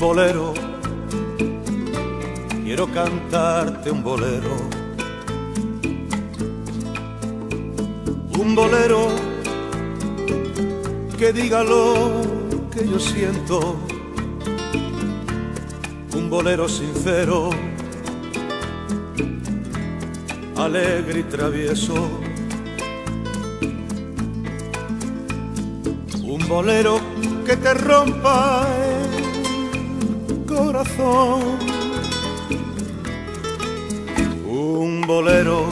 bolero, quiero cantarte un bolero. Un bolero que diga lo que yo siento. Un bolero sincero, alegre y travieso. Un bolero que te rompa el corazón. Un bolero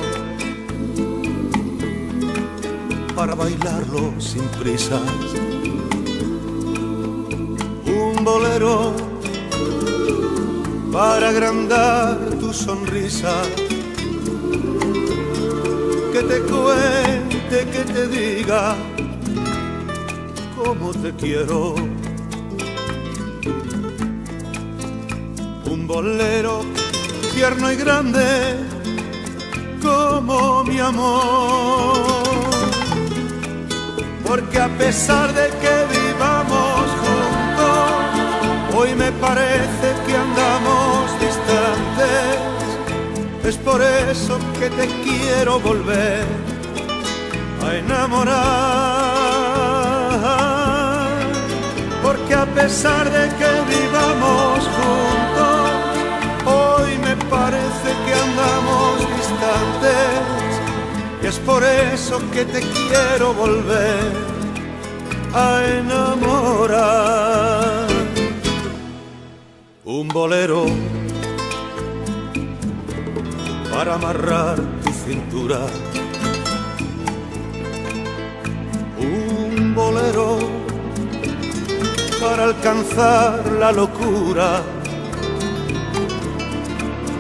para bailarlo sin prisas. Un bolero para agrandar tu sonrisa. Que te cuente, que te diga cómo te quiero. Un bolero tierno y grande como mi amor. Porque a pesar de que vivamos juntos, hoy me parece que andamos distantes. Es por eso que te quiero volver a enamorar. Porque a pesar de que vivamos juntos, hoy me parece que andamos distantes. Y es por eso que te quiero volver a enamorar. Un bolero para amarrar tu cintura. Un bolero para alcanzar la locura.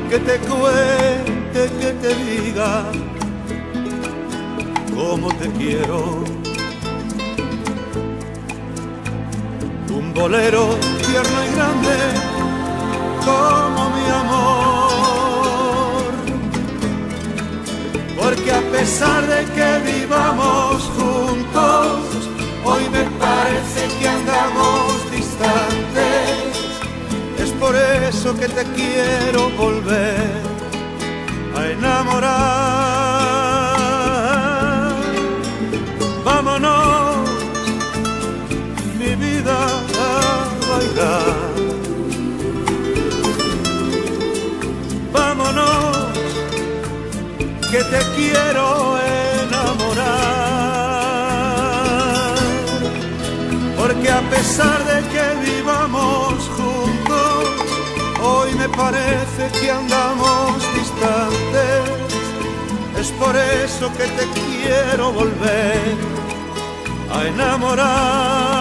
Que te cuente, que te diga cómo te quiero. Un bolero tierno y grande como mi amor. Porque a pesar de que vivamos juntos, hoy me parece que andamos distantes. Es por eso que te quiero volver a enamorar. Vámonos, mi vida, a bailar. Vámonos, que te quiero enamorar. Porque a pesar de que vivamos juntos, hoy me parece que andamos distantes. Es por eso que te quiero volver a enamorar.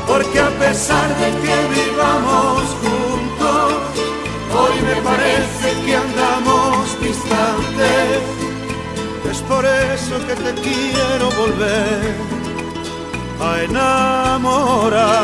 Porque a pesar de que vivamos juntos, hoy me parece que andamos distantes. Es por eso que te quiero volver a enamorar.